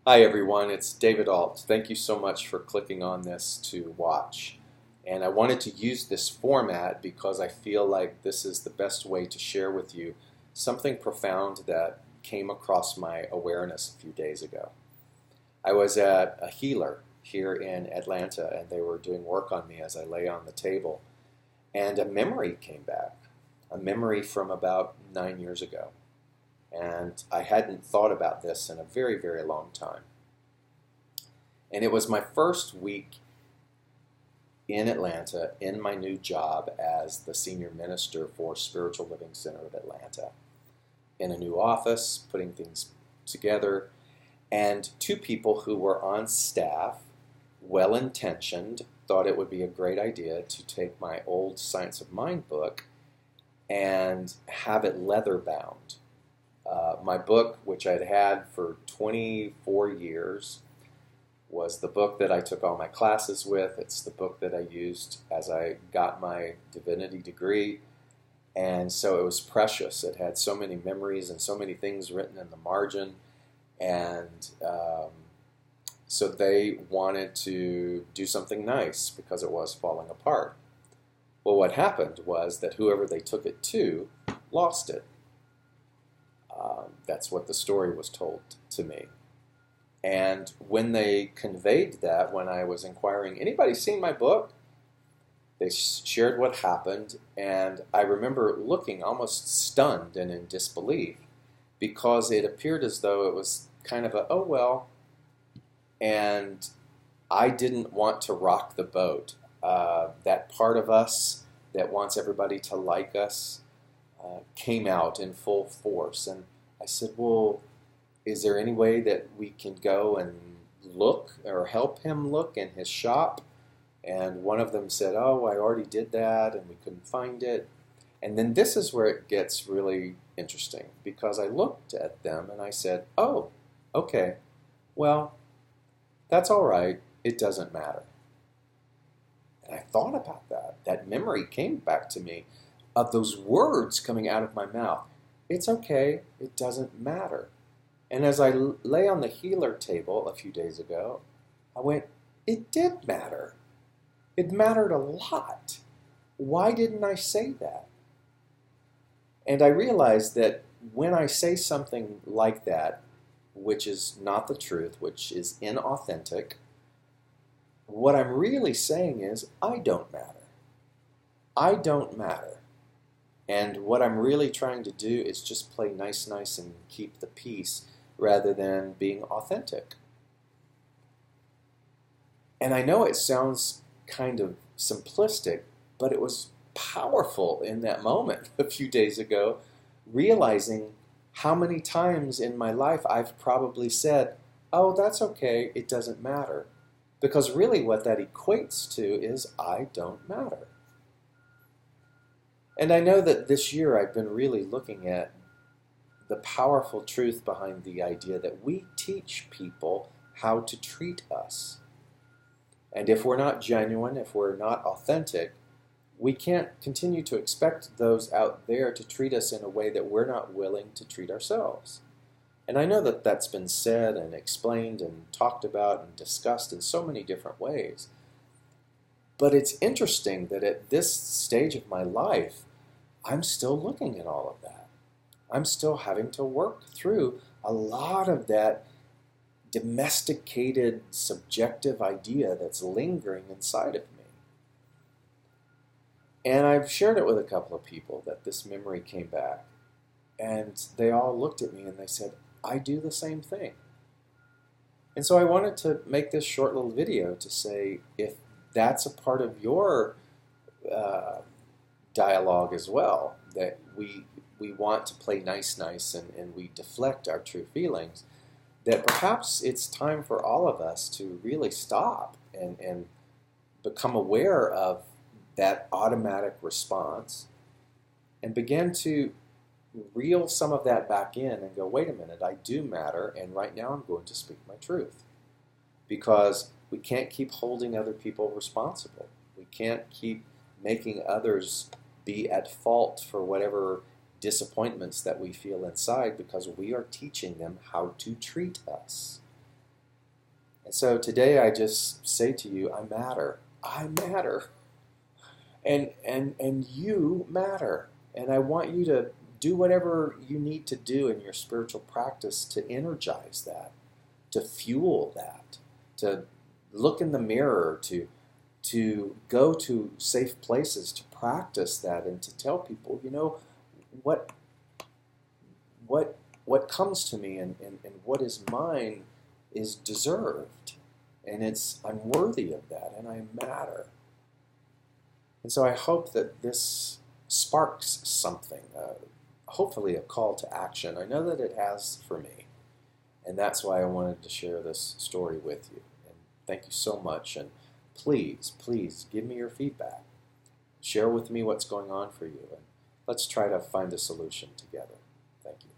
Hi everyone, it's David Ault. Thank you so much for clicking on this to watch. And I wanted to use this format because I feel like this is the best way to share with you something profound that came across my awareness a few days ago. I was at a healer here in Atlanta and they were doing work on me as I lay on the table. And a memory came back, a memory from about 9 years ago. And I hadn't thought about this in a very, very long time. And it was my first week in Atlanta in my new job as the senior minister for Spiritual Living Center of Atlanta. In a new office, putting things together, and two people who were on staff, well-intentioned, thought it would be a great idea to take my old Science of Mind book and have it leather bound. My book, which I'd had for 24 years, was the book that I took all my classes with. It's the book that I used as I got my divinity degree. And so it was precious. It had so many memories and so many things written in the margin. And so they wanted to do something nice because it was falling apart. Well, what happened was that whoever they took it to lost it. That's what the story was told to me. And when they conveyed that, when I was inquiring, anybody seen my book? They shared what happened, and I remember looking almost stunned and in disbelief because it appeared as though it was kind of a, oh well, and I didn't want to rock the boat. That part of us that wants everybody to like us came out in full force, and I said, well, is there any way that we can go and look or help him look in his shop? And one of them said, oh, I already did that and we couldn't find it. And then this is where it gets really interesting because I looked at them and I said, oh, okay, well, that's all right. It doesn't matter. And I thought about that. That memory came back to me of those words coming out of my mouth. It's okay. It doesn't matter. And as I lay on the healer table a few days ago, I went, it did matter. It mattered a lot. Why didn't I say that? And I realized that when I say something like that, which is not the truth, which is inauthentic, what I'm really saying is, I don't matter. I don't matter. And what I'm really trying to do is just play nice and keep the peace rather than being authentic. And I know it sounds kind of simplistic, but it was powerful in that moment a few days ago, realizing how many times in my life I've probably said, oh, that's okay, it doesn't matter. Because really what that equates to is I don't matter. And I know that this year I've been really looking at the powerful truth behind the idea that we teach people how to treat us. And if we're not genuine, if we're not authentic, we can't continue to expect those out there to treat us in a way that we're not willing to treat ourselves. And I know that that's been said and explained and talked about and discussed in so many different ways. But it's interesting that at this stage of my life, I'm still looking at all of that. I'm still having to work through a lot of that domesticated, subjective idea that's lingering inside of me. And I've shared it with a couple of people that this memory came back. And they all looked at me and they said, I do the same thing. And so I wanted to make this short little video to say, if that's a part of your dialogue as well, that we want to play nice and we deflect our true feelings, that perhaps it's time for all of us to really stop and become aware of that automatic response and begin to reel some of that back in and go, wait a minute, I do matter, and right now I'm going to speak my truth. Because we can't keep holding other people responsible. We can't keep making others be at fault for whatever disappointments that we feel inside because we are teaching them how to treat us. And so today I just say to you, I matter. I matter. And you matter. And I want you to do whatever you need to do in your spiritual practice to energize that, to fuel that, to look in the mirror, to go to safe places to practice that, and to tell people, what what comes to me and what is mine is deserved. And I'm worthy of that, and I matter. And so I hope that this sparks something, hopefully a call to action. I know that it has for me. And that's why I wanted to share this story with you. And thank you so much. And please, please give me your feedback. Share with me what's going on for you. And let's try to find a solution together. Thank you.